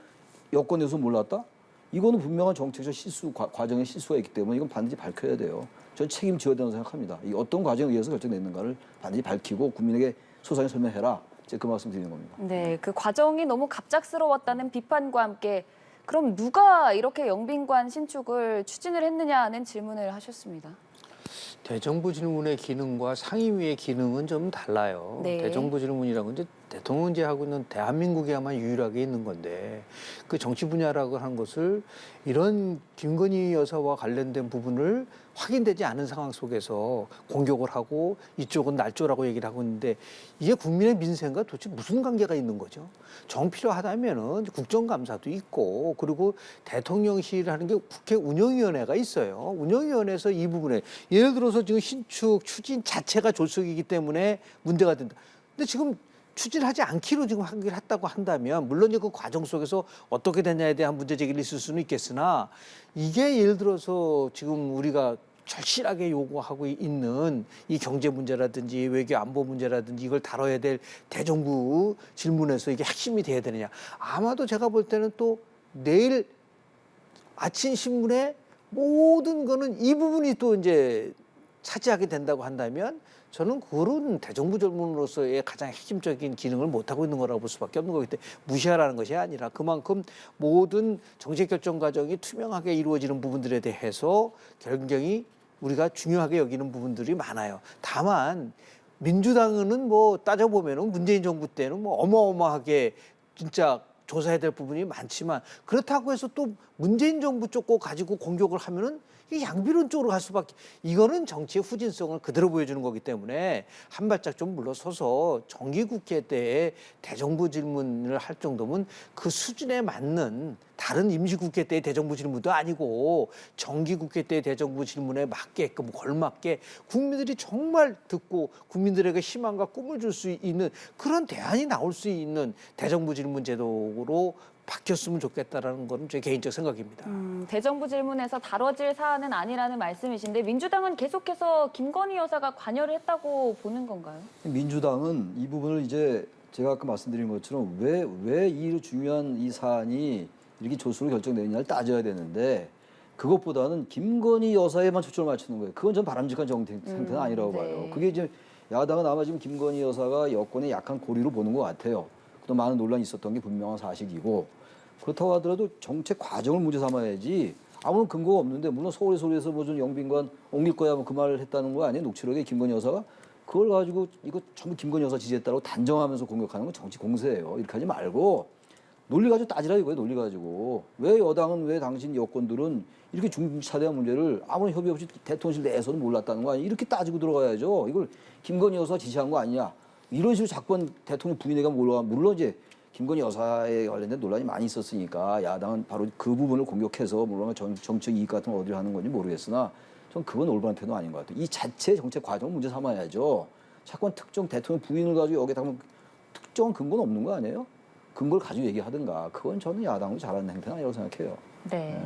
여권 내에서 몰랐다? 이거는 분명한 정책적 실수, 과정의 실수가 있기 때문에 이건 반드시 밝혀야 돼요. 전 책임져야 된다고 생각합니다. 이 어떤 과정에 의해서 결정됐는가를 반드시 밝히고 국민에게 소상히 설명해라. 제가 그 말씀 드리는 겁니다. 네, 그 과정이 너무 갑작스러웠다는 비판과 함께 그럼 누가 이렇게 영빈관 신축을 추진을 했느냐는 질문을 하셨습니다. 대정부 질문의 기능과 상임위의 기능은 좀 달라요. 네. 대정부 질문이라고 이제 대통령제하고는 대한민국에만 유일하게 있는 건데 그 정치 분야라고 하는 것을 이런 김건희 여사와 관련된 부분을 확인되지 않은 상황 속에서 공격을 하고 이쪽은 날조라고 얘기를 하고 있는데 이게 국민의 민생과 도대체 무슨 관계가 있는 거죠? 정 필요하다면은 국정감사도 있고 그리고 대통령실이라는 게 국회 운영위원회가 있어요. 운영위원회에서 이 부분에 예를 들어서 지금 신축 추진 자체가 졸속이기 때문에 문제가 된다. 근데 지금 추진하지 않기로 지금 하기로 했다고 한다면 물론 그 과정 속에서 어떻게 되냐에 대한 문제 제기를 있을 수는 있겠으나 이게 예를 들어서 지금 우리가 절실하게 요구하고 있는 이 경제 문제라든지 외교 안보 문제라든지 이걸 다뤄야 될 대정부 질문에서 이게 핵심이 돼야 되느냐. 아마도 제가 볼 때는 또 내일 아침 신문에 모든 거는 이 부분이 또 이제 차지하게 된다고 한다면 저는 그런 대정부 질문으로서의 가장 핵심적인 기능을 못하고 있는 거라고 볼 수밖에 없는 거기 때문에 무시하라는 것이 아니라 그만큼 모든 정책 결정 과정이 투명하게 이루어지는 부분들에 대해서 굉장히 우리가 중요하게 여기는 부분들이 많아요. 다만 민주당은 뭐 따져보면은 문재인 정부 때는 뭐 어마어마하게 진짜 조사해야 될 부분이 많지만 그렇다고 해서 또 문재인 정부 쪽 거 가지고 공격을 하면은 이게 양비론 쪽으로 갈 수밖에. 이거는 정치의 후진성을 그대로 보여주는 거기 때문에 한 발짝 좀 물러서서 정기국회 때에 대정부 질문을 할 정도면 그 수준에 맞는 다른 임시국회 때의 대정부 질문도 아니고 정기국회 때의 대정부 질문에 맞게끔 걸맞게 국민들이 정말 듣고 국민들에게 희망과 꿈을 줄 수 있는 그런 대안이 나올 수 있는 대정부 질문 제도로 바뀌었으면 좋겠다라는 건 제 개인적 생각입니다. 대정부 질문에서 다뤄질 사안은 아니라는 말씀이신데 민주당은 계속해서 김건희 여사가 관여를 했다고 보는 건가요? 민주당은 이 부분을 이제 제가 아까 말씀드린 것처럼 왜 이 중요한 이 사안이 이렇게 조수로 결정되느냐를 따져야 되는데 그것보다는 김건희 여사에만 초점을 맞추는 거예요. 그건 전 바람직한 상태는 아니라고 네. 봐요. 그게 이제 야당은 아마 지금 김건희 여사가 여권의 약한 고리로 보는 것 같아요. 또 많은 논란이 있었던 게 분명한 사실이고 그렇다고 하더라도 정책 과정을 문제 삼아야지 아무런 근거가 없는데 물론 서울에서 무슨 영빈관 옮길 거야 뭐 그 말을 했다는 거 아니에요? 녹취록에 김건희 여사가 그걸 가지고 이거 전부 김건희 여사 지지했다고 단정하면서 공격하는 건 정치 공세예요. 이렇게 하지 말고 논리 가지고 따지라 이거예요. 논리 가지고 왜 여당은 왜 당신 여권들은 이렇게 중차대한 문제를 아무런 협의 없이 대통령실 내에서는 몰랐다는 거 아니에요? 이렇게 따지고 들어가야죠. 이걸 김건희 여사 지시한 거 아니냐? 이런 식으로 자꾸 대통령 부인에게 물론 이제 김건희 여사에 관련된 논란이 많이 있었으니까 야당은 바로 그 부분을 공격해서 물론 정책 이익 같은 걸 어디로 하는 건지 모르겠으나 전 그건 올바른 태도는 아닌 것 같아요. 이 자체 정책 과정을 문제 삼아야죠. 자꾸 특정 대통령 부인을 가지고 여기에 담으면 특정한 근거는 없는 거 아니에요? 근거를 가지고 얘기하든가. 그건 저는 야당으로 잘하는 행태는 아니라고 생각해요. 네.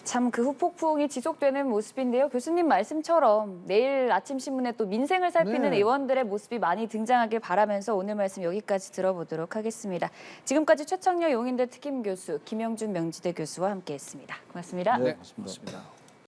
참 그 후폭풍이 지속되는 모습인데요. 교수님 말씀처럼 내일 아침 신문에 또 민생을 살피는 네. 의원들의 모습이 많이 등장하길 바라면서 오늘 말씀 여기까지 들어보도록 하겠습니다. 지금까지 최창렬 용인대 특임 교수, 김영준 명지대 교수와 함께했습니다. 고맙습니다. 네, 고맙습니다.